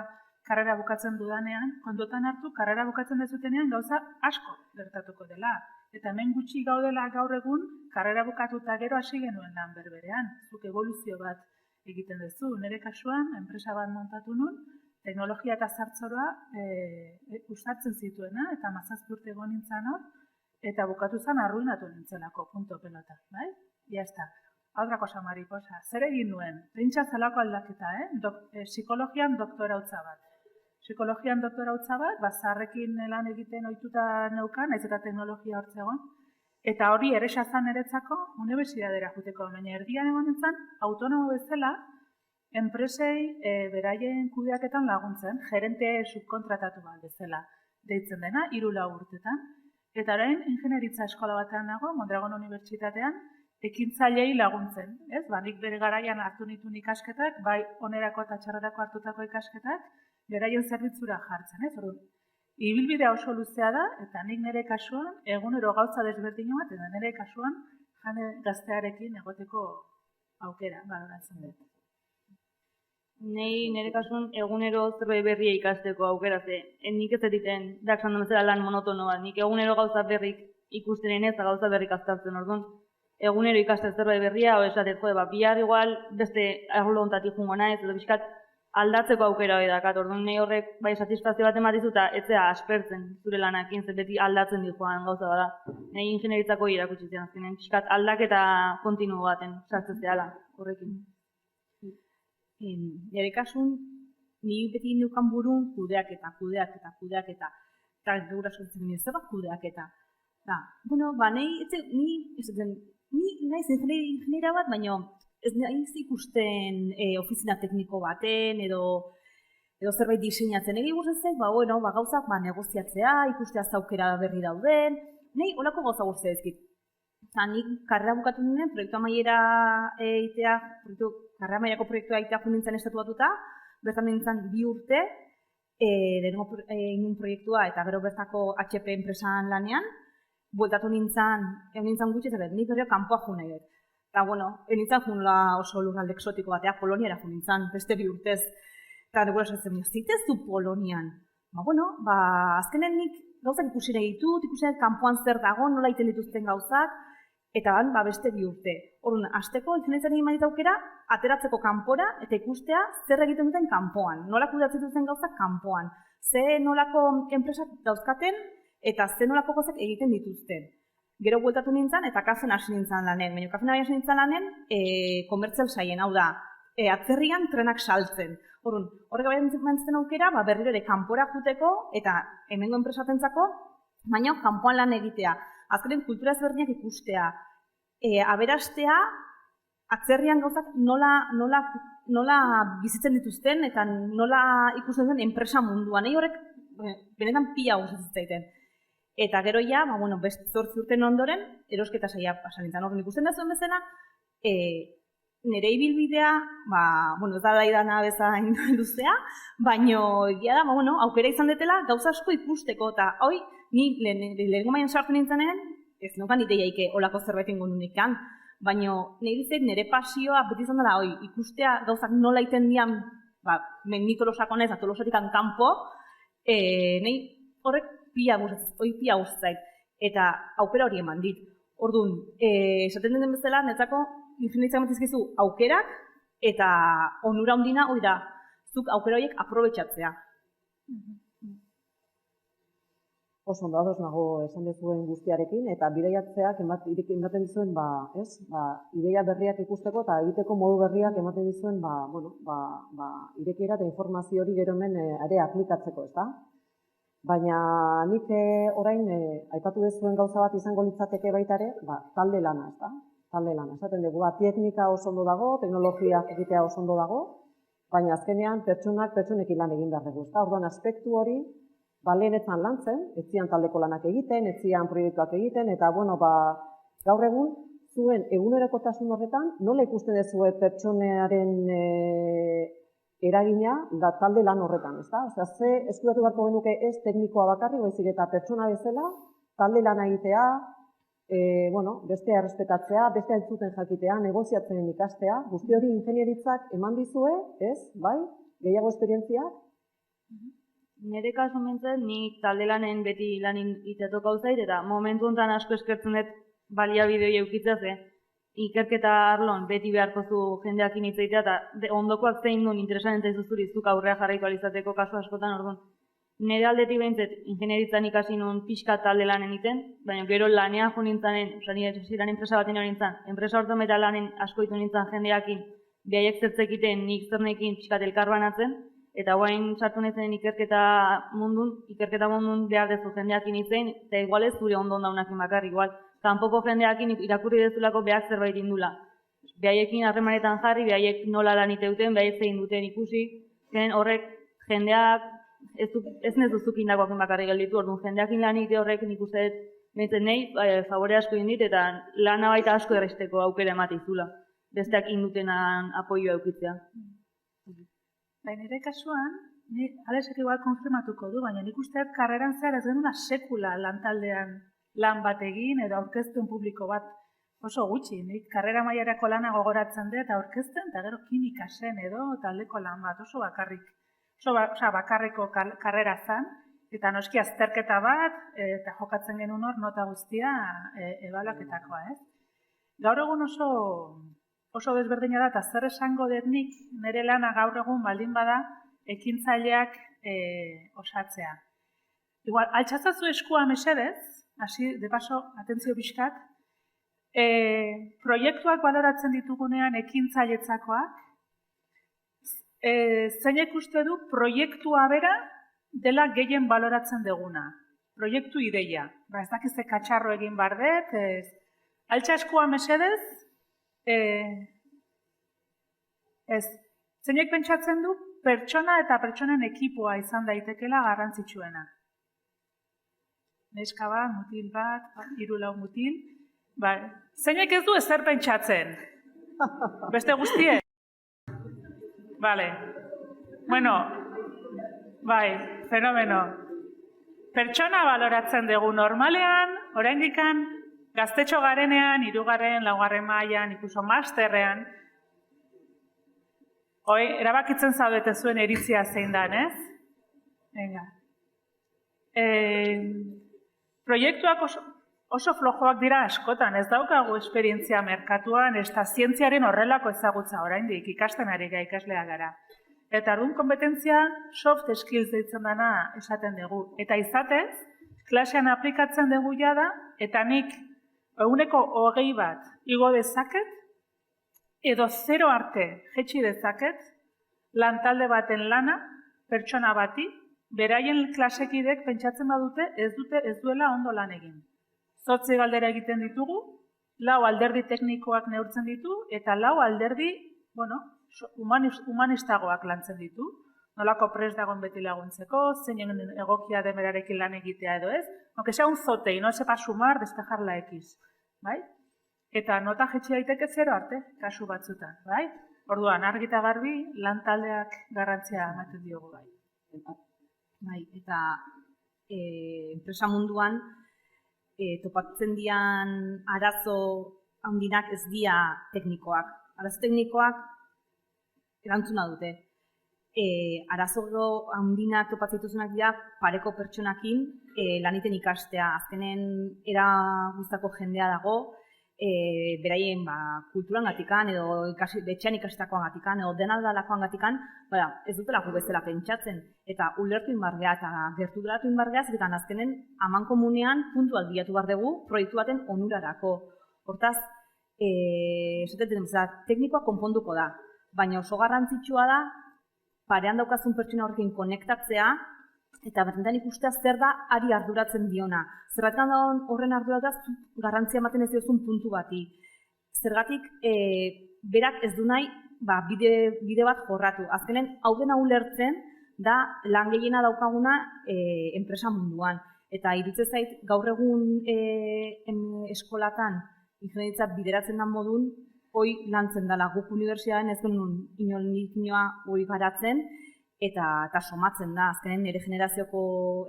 karrera bukatzen dudanean, kontutan hartu, karrera bukatzen dezutenean gauza asko gertatuko dela. Eta hemen gutxi gaudela gaur egun, karrera bukatuta gero hasi genuen lan berberean. Zuk evoluzio bat egiten duzu. Nire kasuan, enpresa bat montatu nun, teknologia eta zartzoroa uztartzen zituena, eta 17 urte egon nintzen hor, eta bukatu zen arruinatu nintzelako, punto pelota, bai? Ya está. Otra cosa mariposa. Zer egin nuen? Printza zelako aldaketa, psikologian doktorautza bat. Psikologian doktorautza bat, zaharrekin lan egiten ohituta neukan, naiz eta teknologia hortzegon, eta hori erresa zan niretzako unibertsitatera joateko, baina erdian egon nintzen, autonomo bezala, enpresei beraien kudeaketan laguntzen, gerente subkontratatu bat bezala deitzen dena, 3-4 urtetan. Eta orain, ingenieritza eskola batean nago, Mondragon Unibertsitatean, ekintzailei laguntzen. Nik bere garaian hartu nituen ikasketak, bai onerako eta txarrerako hartutako ikasketak, beraien zerbitzura jartzen. Ibilbidea oso luzea da, eta nik nire kasuan, egunero gauza desberdin bat, eta nire kasuan, jende gaztearekin egoteko aukera, baloratzen dut. Nire kasuan egunero zerbait berria ikasteko aukera ze. Nik ez egiten daksan bezala lan monotono bat. Nik egunero gauza berrik ikusten ez, eta gauza berrik aztertzen orduan. Egunero ikasten zerbait berria, hori esatez, bihar igual beste arlo hontatik jungo naiz, edo pixkat aldatzeko aukera hori dakat. Orduan nahi horrek bai satisfazio bat ematizu eta ez zera aspertzen zure lanakin, zer beti aldatzen di joan gauza bada. Nahi ingenieritzako irakutsi zen azkenean, pixkat aldaketa kontinu baten sartzen zehala horrekin. Nire kasun, ni beti indukan burun kudeaketa. Eta gura sortzen nire zer bat kudeaketa. Ni naiz ingeniera bat, baina ez naiz ikusten ofizina tekniko baten edo zerbait diseinatzen. Egi guztetzen, gauzak negoziatzea, ikustea zaukera berri dauden, nahi olako gauza guztia ezkit. Nik karrera bukatu ninen, proiektu amaiera eitea, karrera amaiako proiektua eitea nintzen estatu batuta, bertan nintzen 2 urte, lehenengo inun proiektua eta gero bertako HP enpresan lanean, bueltatu nintzen gutxi, zer nik berreo kanpoa jo nahi dut. Eta, nintzen junla oso lurralde exotiko batea, Poloniara jo nintzen, beste 2 urtez. Eta gure esatzen, zitez du Polonian. Azkenen nik gauzak ikusi nahi ditut, ikusi nahi kanpoan zer dago, nola egiten dituzten gauzak, eta beste 2 urte. Orduan, hasteko ingenieritzaren egin badit aukera, ateratzeko kanpora eta ikustea zer egiten duten kanpoan. Nola kudeatzen dituzten gauzak kanpoan. Ze nolako enpresak dauzkaten eta ze nolako gauzak egiten dituzten. Gero bueltatu nintzen eta kafen hasi nintzen lanen. Baina kafen hasi nintzen lanen, komertzial saien, hau da, atzerrian trenak saltzen. Horrek baitzen aukera, berriro ere kanpora juteko eta hemengo enpresatentzako, baina kanpoan lan egitea. Azkenen kultura ezberdinak ikustea, aberastea, atzerrian gauzak nola bizitzen dituzten eta nola ikusten duen enpresa munduan. Horrek benetan pila guztitzaiten. Eta gero ja, 8 urten ondoren, erosketa saia pasanintzen. Horren ikusten da zuen bezala, nire ibilbidea, ez da daidana bezain luzea, baina egia da, aukera izan detela gauza asko ikusteko. Eta hoi, ni lehenengo maian sartu nintzenean, ez nukan ideiaike olako zerbait ingo nunikan, baina nire pasioa beti izan dela, ikustea gauzak nola iten dian, ni Tolosako naiz, Tolosatik kanpo, horrek pia guztzait, eta aukera hori eman dit. Orduan, esaten den bezala, netzako, ingenieritzak matizkizu aukerak, eta onura ondina, hori da, zuk aukera horiek aprobetxatzea. Oso ondo ados nago esan dezuen guztiarekin, eta bidaiatzeak ematen dizuen, ideia berriak ikusteko eta egiteko modu berriak ematen dizuen, irekiera eta informazio hori gero hemen ere aplikatzeko, ez da? Baina nik orain aipatu dezuen gauza bat izango litzateke baita ere, talde lana, ez da? talde lana. Esaten dugu, teknika oso ondo dago, teknologia egitea oso ondo dago, baina azkenean pertsonekin lan egin behar dugu. Orduan, aspektu hori, lehenetan lantzen, ez zian taldeko lanak egiten, ez zian proiektuak egiten, eta gaur egun, zuen egunerokotasun horretan, nola ikusten dezue pertsonearen eragina da talde lan horretan, ezta? Osea, ze eskuratu beharko genuke ez teknikoa bakarrik, baizik eta pertsona bezala, talde lana egitea, bestea errespetatzea, bestea entzuten jakitea, negoziatzen ikastea, guzti hori ingenieritzak eman dizue, ez? Bai? Gehiago esperientziak? Nire kasu mentzen, nik talde lanen beti lan itetok hau zait, eta momentu honetan asko eskertzen dut baliabideo eukitzea ze, ikerketa arlon beti beharko zu jendeakin hitzaitea, eta ondokoak zein duen interesan entzaizu zuri zuk aurrea jarraiko alizateko kasu askotan, orduan. Nire aldetik behintzet, ingenieritzan ikasi nuen pixka talde lanen iten, baina gero lanean jo nintzanen, nire ziren enpresa baten hori nintzen, enpresa horretan eta lanen asko ditu nintzen jendeakin, behaiek zertzekiten nik zernekin pixkat elkar banatzen, eta guain sartu nintzen ikerketa mundun behar dezu jendeakin itzein, eta igual ez zure ondo daunakin bakar, igual, kanpoko jendeakin irakurri dezulako behar zerbait indula. Behaiekin harremanetan jarri, behaiek nola lan iteuten, behaiek zein duten ikusi, horrek jendeak ez nezuzuk indakoakin bakarri gelditu, orduan jendeakin lan ite horrek nik uste behintzen nahi, favore asko indit, eta lana baita asko erresteko aukera ematizula, besteak indutenan apoioa eukitzea. Nire kasuan, Alexek igual konfirmatuko du, baina nik uste karreran zehar ez genuen sekula lantaldean lan bat egin edo aurkezten publiko bat oso gutxi. Nik karrera mailarako lana gogoratzen dut aurkezten, eta gero kimika zen edo taldeko lan bat oso bakarrik. Oso bakarreko karrera zen, eta noski azterketa bat, eta jokatzen genuen hor nota guztia ebaluaketakoa, ez? Gaur egun oso desberdina da, eta zer esango dut nik, nire lana gaur egun baldin bada, ekintzaileak osatzea. Igual, altxazazu eskua mesedez, hasi, de paso, atentzio pixkat, proiektuak baloratzen ditugunean ekintzailetzakoak, zeinek uste du proiektua bera dela gehien baloratzen deguna. Proiektu ideia. Ez dakizte katxarro egin bardet, altxaskua mesedez, zeinek pentsatzen du pertsona eta pertsonen ekipoa izan daitekela garrantzitsuena. Neska bat, mutil bat, 3-4 mutil. Zeinek ez du ezer pentsatzen? Beste guztie? Vale. Bueno, fenomeno. Pertsona baloratzen dugu normalean, oraindikan, gaztetxo garenean, 3., 4. mailan, ikuso masterrean, erabakitzen zaudete zuen iritzia zein dan, ez? Venga. Proiektuak oso flojoak dira askotan, ez daukagu esperientzia merkatuan, ez da zientziaren horrelako ezagutza oraindik, ikasten ari ikaslea gara. Eta orduan kompetentzia soft skills deitzen dana esaten dugu. Eta izatez, klasean aplikatzen dugu jada, eta nik 20% bat igo dezaket, edo 0 arte jetxi dezaket, lantalde baten lana, pertsona bati, beraien klasekidek pentsatzen badute ez duela ondo lan egin. 8 galdera egiten ditugu, 4 alderdi teknikoak neurtzen ditu, eta 4 alderdi, humanistagoak lantzen ditu. Nolako prest dagoen beti laguntzeko, zeinen egokia demerarekin lan egitea edo ez. Aunque sea un zote, y no sepa sumar, despejar la X. Eta nota jetxi daiteke 0 arte, kasu batzutan. Orduan, argi eta garbi, lantaldeak garrantzia ematen diogu bai. Eta enpresa munduan, topatzen dian arazo handinak ez dira teknikoak. Arazo teknikoak erantzuna dute. Arazo handinak topatzen dituzunak dira pareko pertsonakin laniten ikastea. Azkenen era guztako jendea dago, beraien kulturan gatikan, edo betxean ikastetakoan gatikan, edo denaldalakoan gatikan, ez dutelako bezala pentsatzen. Eta ulertu inbargea eta gertu delatu inbargea, zetan azkenen aman komunean puntuak bilatu behar dugu proiektu baten onurarako. Hortaz, teknikoa konponduko da, baina oso garrantzitsua da parean daukazun pertsona horrekin konektatzea, eta bertentan ikustea zer da ari arduratzen diona. Zerratzen da horren arduratzen garrantzia ematen ez diozun puntu bati. zergatik berak ez du nahi bide bat jorratu. Azkenen, hau dena ulertzen da lan gehiena daukaguna enpresa munduan. Eta iruditzen zait, gaur egun eskolatan ingeniaritza bideratzen den modun, hoi lantzen dela. Guk unibertsitatean ez genuen inoa hoi garatzen, eta somatzen da. Azkenen nire generazioko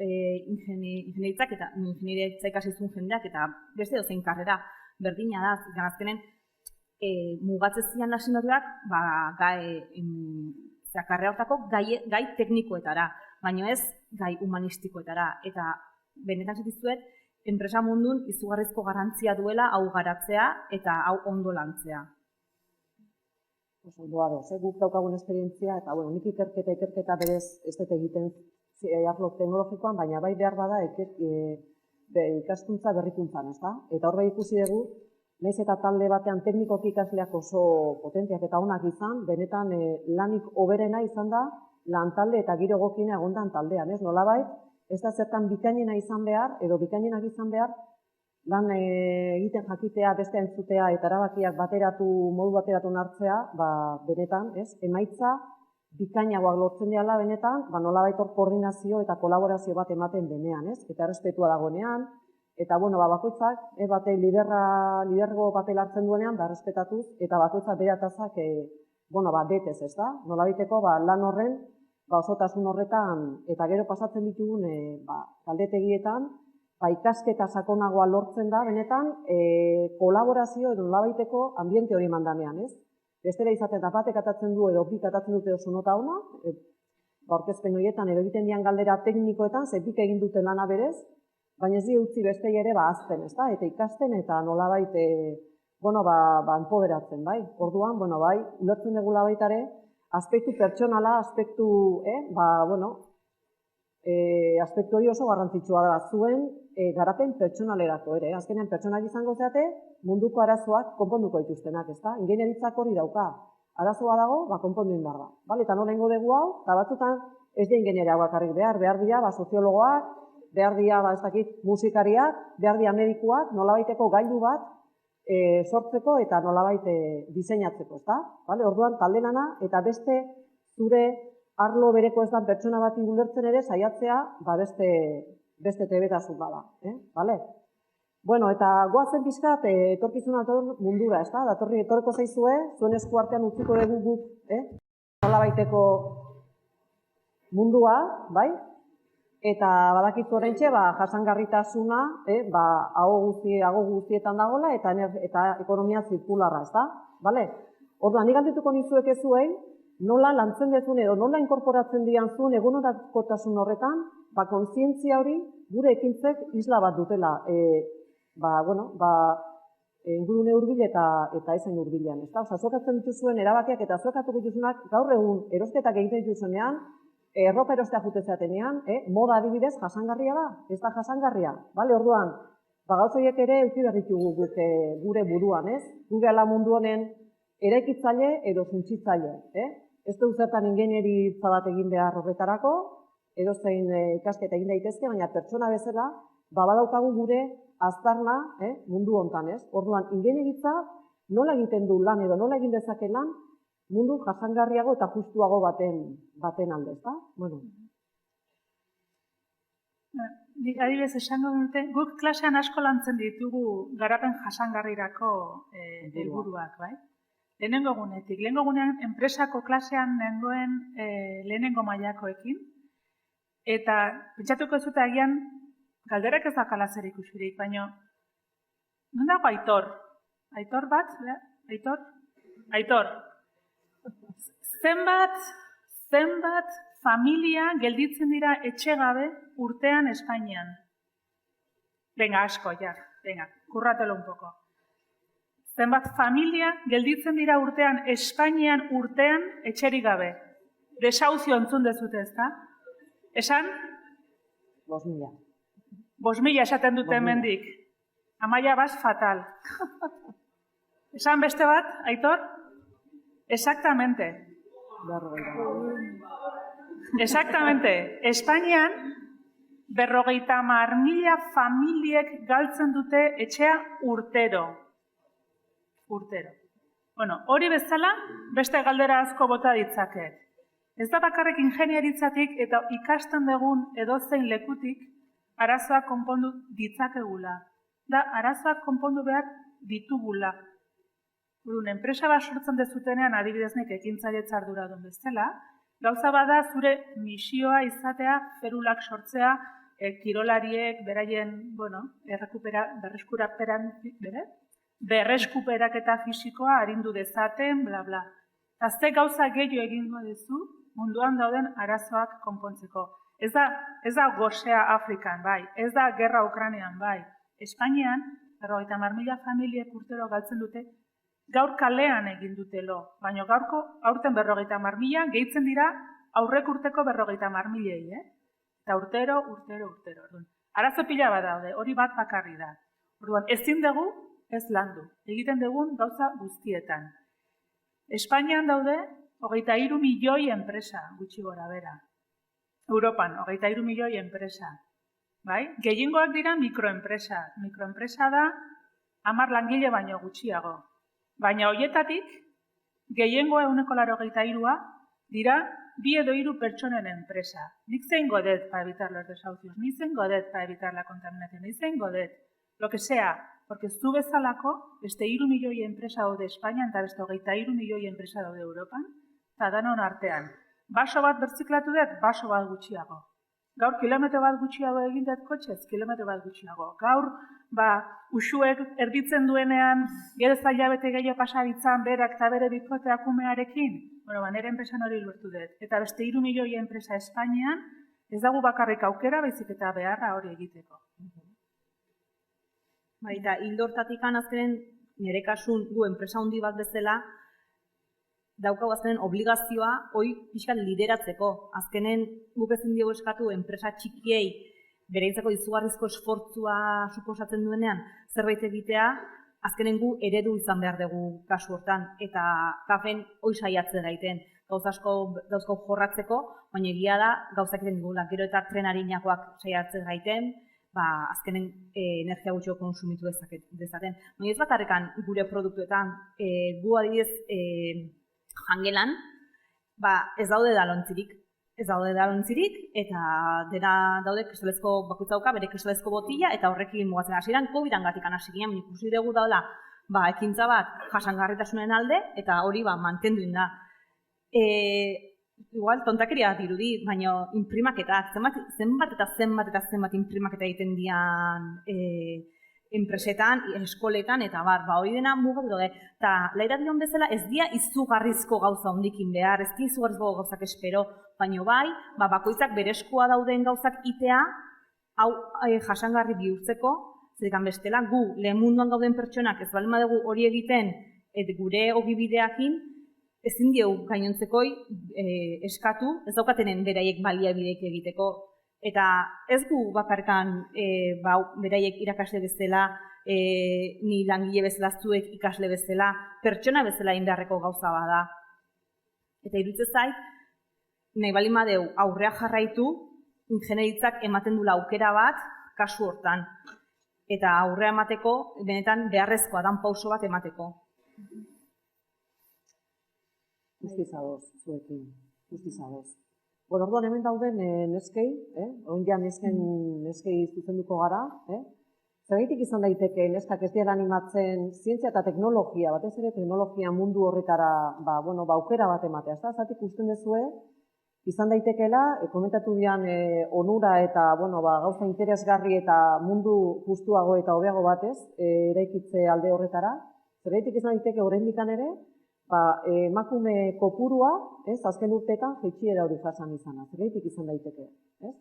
ingeniaritzak eta ingeniaritza ikasizun jendeak eta beste dozein karrera berdina da. Azkenen mugatzen zian asignaturak karrera hortako gai teknikoetara, baina ez gai humanistikoetara. Eta benetan zitizuet, enpresa mundun izugarrizko garrantzia duela hau garatzea eta hau ondo lantzea. Ondo ados, guk daukagun esperientzia, eta nik ikerketa berez ez dut egiten arlo teknologikoan, baina bai behar bada ikaskuntza berrikuntzan, ez da? Eta hor bai ikusi dugu, nahiz eta talde batean teknikoki ikasleak oso potentiak eta onak izan, benetan lanik hoberena izan da, lan talde eta giro egokiena egondan taldean, ez? Nolabait, ez da zertan bikainena izan behar, edo bikainenak izan behar, lan egiten jakitea, beste entzutea eta erabakiak modu bateratu nartzea, benetan, emaitza bikainagoak lortzen dela benetan, nolabait hor koordinazio eta kolaborazio bat ematen denean, eta errespetua dagoenean, eta bakoitzak bate lidergo papel hartzen duenean, errespetatuz, eta bakoitzak beratazak betez, ez da? Nolabaiteko lan horren, osotasun horretan, eta gero pasatzen ditugun taldetegietan, ikasketa sakonagoa lortzen da, benetan, kolaborazio edo nolabaiteko ambiente hori mandanean, ez? Bestera izaten da batek atatzen du edo bik atatzen dute oso nota ona, aurkezpen horietan edo egiten dian galdera teknikoetan, bik egin dute lana berez, baina ez di utzi bestei ere azten, ez da? Eta ikasten eta nolabait, empoderatzen, bai? Orduan, bai, ulertzen dugula baitare, aspektu pertsonala, aspektu hori oso garrantzitsua da zuen garapen pertsonalerako ere. Azkenean pertsonak izango zeate munduko arazoak konponduko dituztenak, ezta? Ingeniaritzak hori dauka. Arazoa dago, konpondu egin behar da. Eta nola ingo dugu hau, eta batzutan ez da ingeniariak bakarrik behar dira soziologoak, behar dira musikariak, behar dira medikuak, nolabaiteko gailu bat sortzeko eta nolabait diseinatzeko, ezta? Orduan talde lana eta beste zure arlo bereko ez da pertsona bat ulertzen ere saiatzea beste trebetasun bada. Eta goazen pixkat etorkizuna mundura, ez da? Etorriko zaizue, zuen esku artean utziko dugu guk, nolabaiteko mundua, bai? Eta badakitzu oraintxe, jasangarritasuna, hago guztietan dagoela eta ekonomia zirkularra, ez da? Orduan, nik aldituko nizuek ez zuen, nola lantzen dezun edo nola inkorporatzen dian zuen egunorakotasun horretan, kontzientzia hori gure ekintzek isla bat dutela, ingurune hurbil eta ezen hurbilean, ez da? Zuekatzen dituzuen erabakiak eta zuekatuko dituzunak gaur egun erosketak egiten dituzunean, erropa erostea jutezatenean, moda adibidez jasangarria da, ez da jasangarria. Orduan, gauzoiek ere euki berritugu gure buruan, ez? Gure ala mundu honen eraikitzaile edo suntsitzaile. Ez du zertan ingeniaritza bat egin behar horretarako, edo zein ikasketa egin daitezke, baina pertsona bezala, badaukagu gure aztarna mundu hontan, ez? Orduan, ingeniaritza nola egiten du lan edo nola egin dezake lan, mundu jasangarriago eta justuago baten alde, ezta? Adibidez, esango dute, guk klasean asko lantzen ditugu garapen jasangarrirako helburuak, bai? Lehenengo egunean enpresako klasean nengoen lehenengo mailakoekin, eta pentsatuko ez dute agian galderak ez dakala zer ikusirik, baina non dago Aitor? Aitor bat? Aitor. Zenbat familia gelditzen dira etxe gabe urtean Espainian? Venga, asko, ja. Venga, kurratelo un poco. Zenbat familia gelditzen dira urtean Espainian urtean etxerik gabe? Desauzio entzun dezute, ez da? Esan? 5.000. 5.000 esaten dute hemendik. Amaia bas fatal. Esan beste bat, Aitor? Exactamente. Exactamente. Espainian, 50.000 familiek galtzen dute etxea urtero. urtero. Bueno, hori bezala, beste galdera asko bota ditzaket. Ez da bakarrik ingenieritzatik eta ikasten dugun edozein lekutik arazoak konpondu ditzakegula. Da, arazoak konpondu behar ditugula. Enpresa bat sortzen dezutenean, adibidez nik ekintzailetza arduradun bezala, gauza bada zure misioa izatea, ferulak sortzea, kirolariek beraien, berreskuperaketa fisikoa arindu dezaten, bla, bla. Eta ze gauza gehiago egingo duzu munduan dauden arazoak konpontzeko. Ez da gosea Afrikan, bai. Ez da gerra Ukrainean, bai. Espainian, 50.000 familiek urtero galtzen dute, gaur kalean egin dutelo, baina aurten 50.000 gehitzen dira aurrek urteko 50.000, Eta urtero. Arazo pila bat daude, hori bat bakarri da. Orduan, ezin dugu, ez landu. Egiten dugun gauza guztietan. Espainian daude 23 milioi enpresa, gutxi gora bera. Europan, 23 milioi enpresa. Gehiengoak dira mikroenpresa. Mikroenpresa da 10 langile baino gutxiago. Baina horietatik, gehiengoa 183a dira 2 edo 3 pertsonen enpresa. Nik zein godet para evitar los desahucios, nik zein godet para evitar la contaminación, nik zein godet, lo que sea, porque zu bezalako, beste 3 milioi enpresa daude Espainian, eta beste 23 milioi enpresa daude Europan, eta danon artean. Baso bat bertziklatu dut, baso bat gutxiago. Gaur kilometro bat gutxiago egin dut kotxez, kilometro bat gutxiago. Gaur, usuek erditzen duenean, gero zailabete gehiago pasaditzan, berak eta bere bikote akumearekin, nire enpresan hori lortu dut. Eta beste 3 milioi enpresa Espainian, ez dago bakarrik aukera, baizik eta beharra hori egiteko. Eta hildortatik azkenen, nire kasun gu enpresa handi bat bezala, daukau azkenen obligazioa hoi pixkat lideratzeko. Azkenen guk ezin diogu eskatu enpresa txikiei bereitzeko izugarrizko esfortzua suposatzen duenean zerbait egitea, azkenen gu eredu izan behar dugu kasu hortan. Eta kafen hoi saiatzen gaiten, gauzko jorratzeko, baina egia da gauzak egiten dugula. Gero eta tren harinakoak saiatzen gaiten, azkenen energia gutxo konsumitu dezaten. Baina ez bakarrekan gure produktuetan, gu adibidez jangelan, ez daude dalontzirik. Ez daude dalontzirik, eta dena daude kristalezko bakoitza dauka, bere kristalezko botila, eta horrekin mugatzen hasieran COVID-an gatikan hasi ginen, ikusi dugu daudela ekintza bat jasangarritasunen alde, eta hori mantenduin da. Igual, tontakeria bat irudi, baina imprimaketak, zenbat imprimaketa egiten dian enpresetan, eskoletan, eta hori dena mugatu daude. Eta laira dion bezala ez dia izugarrizko gauza hondikin behar, ez dia izugarrizko gauzak espero, baina bakoitzak bereskua dauden gauzak itea, hau jasangarri bihurtzeko, zerikan bestela gu lehen munduan gauden pertsonak ez baldin badugu hori egiten gure ogibideakin, ezin diegu gainontzekoi eskatu, ez daukatenen beraiek baliabideek egiteko. Eta ez gu bakarkan beraiek irakasle bezala, ni langile bezala, zuek ikasle bezala, pertsona bezala indarreko gauza bada. Eta iruditzen zait, nahi baldin badeu aurrea jarraitu, ingenieritzak ematen dula aukera bat kasu hortan. Eta aurrea emateko, benetan beharrezkoa dan pauso bat emateko. Guztizagoz, zuekin, guztizagoz. Orduan hemen dauden neskei, ondian neskei zuzenduko gara, zergaitik izan daiteke neskak ez dira animatzen zientzia eta teknologia, batez ere teknologia mundu horretara aukera bat ematea. Zatik usten dezue, izan daitekeela, komentatu dian onura eta gauza interesgarri eta mundu justuago eta hobeago batez, eraikitze alde horretara. Zergaitik izan daiteke oraindikan ere, emakume kopurua, azken urteetan jaitsiera hori jasan izana. Zergaitik izan daiteke, ez?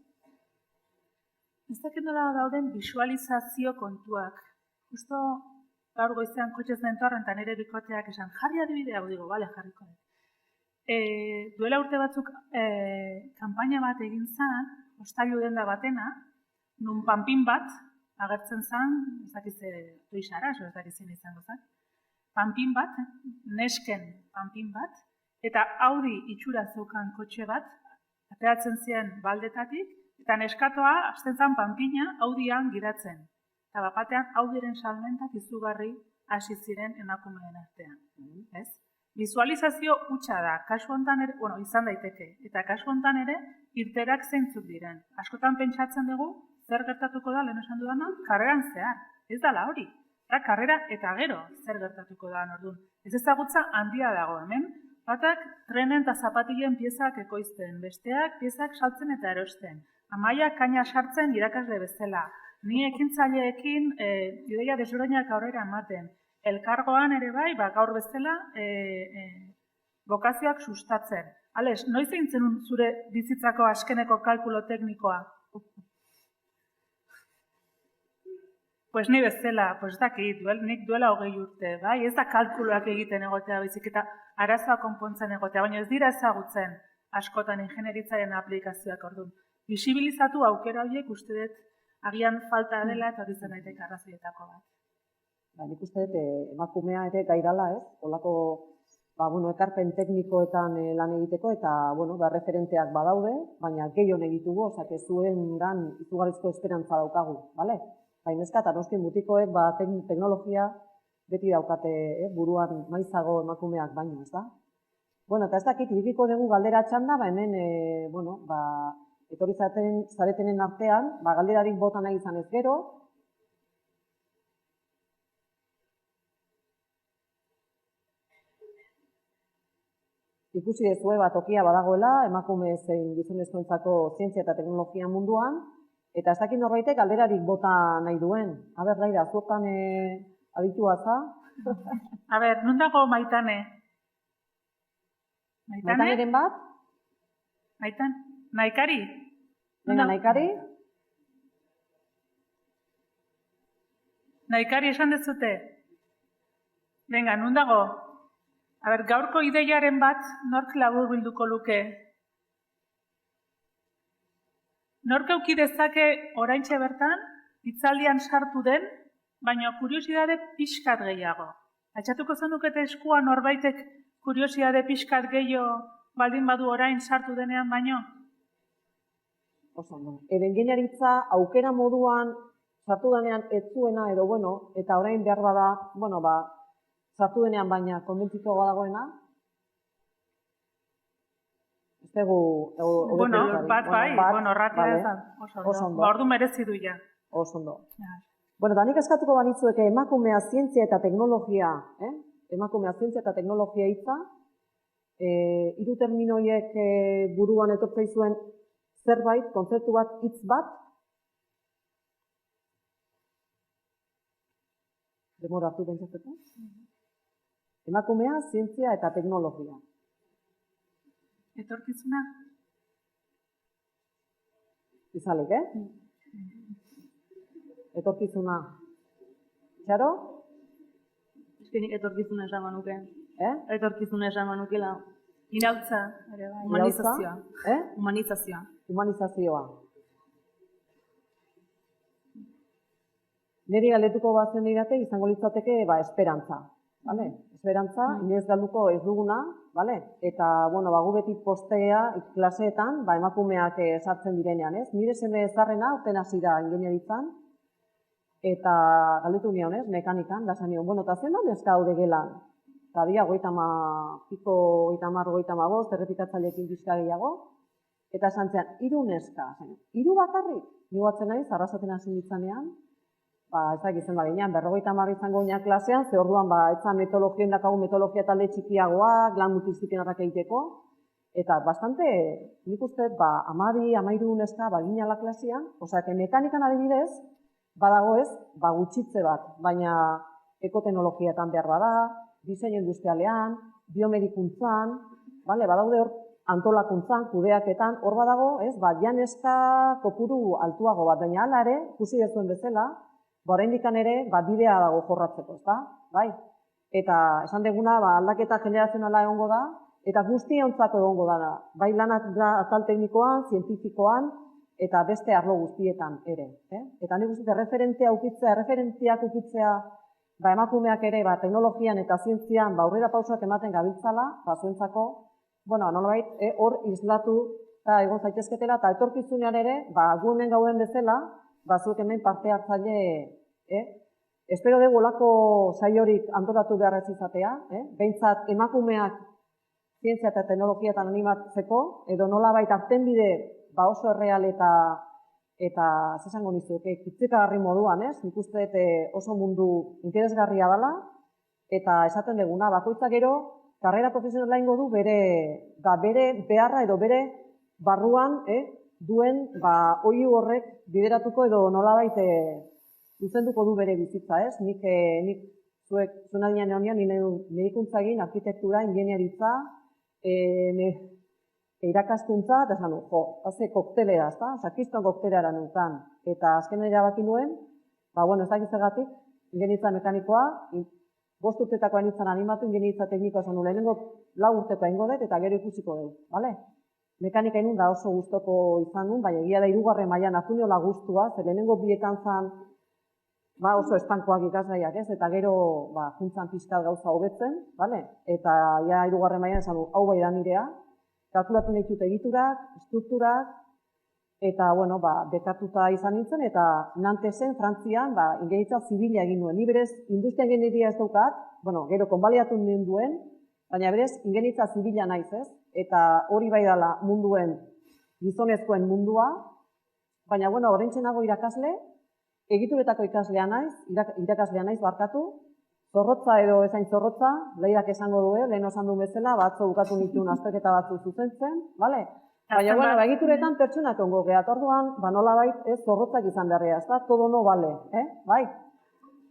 Ez dakit nola dauden visualizazio kontuak. Justo gaur goizean kotxez nentorren eta nire bikoteak esan, jarri adibidea, digo, bale, jarriko. Duela urte batzuk kanpaina bat egin zen, hostailu denda batena, nun panpin bat agertzen zen, ez dakiz toixara, ez dakiz zen izango zen, panpin bat, nesken panpin bat, eta Audi itxura zeukan kotxe bat, ateratzen ziren baldetatik, eta neskatoa hasten zen panpina Audian gidatzen. Eta bapatean Audiren salmentak izugarri hasi ziren emakumeen artean, ez? Visualizazio hutsa da, kasu hontan ere, izan daiteke, eta kasu hontan ere, irteerak zeintzuk diren. Askotan pentsatzen dugu, zer gertatuko da, lehen esan dudana, karreran zehar. Ez dala hori. Da, karrera eta gero zer gertatuko da orduan. Ez ezagutza handia dago hemen, batak trenen eta zapatilen piezak ekoizten, besteak piezak saltzen eta erosten. Amaia kaina sartzen irakasle bezala. Ni ekintzaileekin ideia desberdinak aurrera ematen. Elkargoan ere bai, gaur bezala, bokazioak sustatzen. Ales, noiz egin zenun zure bizitzako azkeneko kalkulo teknikoa? Pues ni bezala, pues dakit, nik duela 20 urte, bai? Ez da kalkuloak egiten egotea baizik eta arazoa konpontzen egotea, baina ez dira ezagutzen askotan ingenieritzaren aplikazioak orduan. Bisibilizatu aukera horiek uste dut agian falta dela eta hori zen daiteke arrazoietako bat. Nik uste dut emakumea ere gai dela, ez? Olako ekarpen teknikoetan lan egiteko eta referenteak badaude, baina gehiago egitugu, osake zuengan izugarrizko esperantza daukagu, bale? Baina eta noski mutikoek teknologia beti daukate buruan maizago emakumeak baino, ez da? Eta ez dakit, irikiko dugu galdera txanda, hemen, etorri zaretenen artean, galderarik bota nahi izan ez gero, ikusi dezue tokia badagoela, emakume zein gizonezkoentzako zientzia eta teknologia munduan, eta ez dakit norbaitek galderarik bota nahi duen. Aber, Laida, zuetan aditua za? Aber, non dago Maitane? Maitaneren bat? Naikari? Venga, Naikari? Naikari esan dezute? Venga, non dago? Aber, gaurko ideiaren bat, nork labur bilduko luke? Nork auki dezake oraintxe bertan, hitzaldian sartu den, baina kuriosidade pixkat gehiago. Altxatuko zenukete eskua norbaitek kuriosidade pixkat gehiago baldin badu orain sartu denean baino? Oso, ingeniaritza aukera moduan sartu denean ez zuena edo eta orain behar bada, sartu denean baina konbentziko dagoena? Ez dugu... Bat bai, ratia ezan. Oso ondo. Ordu merezi du ja. Oso ondo. Eta nik eskatuko banitzueke emakumea zientzia eta teknologia, emakumea zientzia eta teknologia hitza, hiru terminoiek buruan etortzaizuen zerbait, kontzeptu bat, hitz bat, demora hartu pentsatzeko? Emakumea, zientzia eta teknologia. Etorkizuna? Izalek, Etorkizuna. Txaro? Eskenik etorkizuna esan manuke. Etorkizuna esan manukela. Irautza, ere bai. Humanizazioa. Humanizazioa. Humanizazioa. Neri galdetuko bazen didate, izango litzateke, esperantza. Esperantza, inoiz galduko ez duguna, eta, gu beti postea, klaseetan, emakumeak sartzen direnean, ez? Nire seme zarrena, urten hasi da ingenieritzan, eta galdetu nion, ez? Mekanikan, da zan nion, eta zen da neska haude gelan? Eta dia, 30, errepikatzaileekin pixka gehiago, eta esan zean, 3 neska, 3 bakarrik, nigoatzen nahi, zarrazaten hasi ditzanean, ez da gizien baginean, 50 izango gina klasean, ze orduan, etzan metodologien dakagu metodologia talde txikiagoak, lan multizikin harrak egiteko, eta bastante, nik uste, 12-13 neska baginala klasean, osea, mekanikan adibidez, badago ez, gutxitze bat, baina ekoteknologiatan behar bada, diseinu industrialean, biomedikuntzan, badaude hor antolakuntzan, kudeaketan, hor badago, ez, janeska kopuru altuago bat, baina hala ere, ikusi dezuen bezala, oraindikan ere, bidea dago jorratzeko, ez da? Bai? Eta esan deguna, aldaketa generazionala egongo da, eta guztiontzako egongo da. Bai lanak atal teknikoan, zientifikoan, eta beste arlo guztietan ere. Eta nik uste referentziak ukitzea, emakumeak ere, teknologian eta zientzian, aurrera pausoak ematen gabiltzala, zuentzako, nolabait, hor islatu egon zaitezketela, eta etorkizunean ere, gu hemen gauden bezala, zuek hemen parte hartzaile Espero dugu olako saiorik antolatu behar ez izatea, behintzat emakumeak zientzia eta teknologiatan animatzeko, edo nolabait artenbide oso erreal eta zesango nizuke, kitzikagarri moduan, nik uste oso mundu interesgarria dela, eta esaten duguna, bakoitzak gero, karrera profesionala ingo du bere beharra edo bere barruan duen oihu horrek bideratuko edo nolabait zuzenduko du bere bizitza, nik zuen adinean egonean medikuntza egin, arkitektura, ingenieritza, irakaskuntza, eta esan du, haze koktelera, kiston koktelera nukan. Eta azken erabaki nuen, ez dakizagatik, ingenieritza mekanikoa, 5 urtetakoa nintzen animatu, ingenieritza teknikoa esan du, lehenengo 4 urtekoa ingo dut, eta gero ikusiko dut, bale? Mekanika inun da oso gustoko izan duen, baina egia da 3. mailan hartu niola gustua, ze lehenengo bietan zan oso estankoak ikasgaiak, eta gero juntzan pixkat gauza hobetzen, eta ja 3. mailan esan du, hau bai da nirea, kalkulatu nahi dut egiturak, estrukturak, eta bekatuta izan nintzen, eta Nantesen, Frantzian, ingenieritza zibila egin nuen. Ni berez, industria ingenieria ez daukat, gero konbaliatu nuen duen, baina berez, ingenieritza zibila naiz ez, eta hori bai dela munduen, gizonezkoen mundua, baina, oraintxe nago irakasle, egituretako ikaslea naiz barkatu, zorrotza edo ezain zorrotza, lehidak esango du, lehen osan duen bezala, batzo bukatu nituen azterketa batzu zuzentzen, bale? Baina, egituretan pertsonak ongo gehat, orduan, nolabait ez zorrotzak izan beharria, ez da, todo no bale, bai?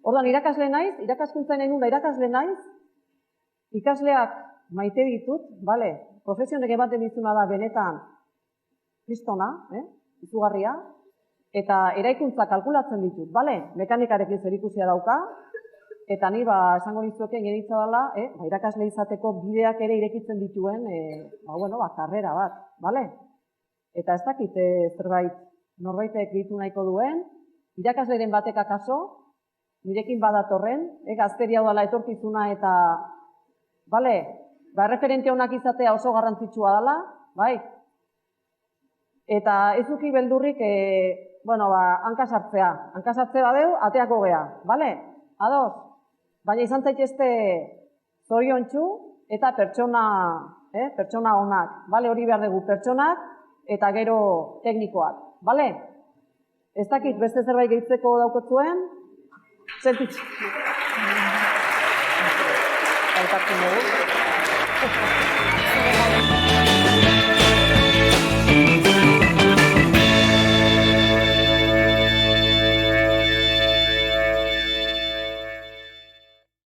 Orduan, irakasle naiz, irakaskuntzan egin da irakasle naiz, ikasleak maite ditut, bale? Profesionek ematen dizuna da benetan kristona, izugarria, eta eraikuntza kalkulatzen ditut, bale? Mekanikarekin zerikusia dauka, eta ni esango nizueke ingenieritza dela, irakasle izateko bideak ere irekitzen dituen, karrera bat, bale? Eta ez dakit zerbait norbaitek ditu nahiko duen, irakasleren batek akaso, nirekin badatorren, gazteri hau dela etorkizuna eta, bale? Referente honak izatea oso garrantzitsua dela, bai? Eta ez duki beldurrik, hankasartzea. Hankasartzea badeu, ateako gea, bale? Ados? Baina izan zaitezte zoriontsu eta pertsona onak. Bale, hori behar dugu, pertsonak eta gero teknikoak. Bale? Ez dakit beste zerbait gehitzeko daukotzuen? Sentitzu. Baitatzen dugu.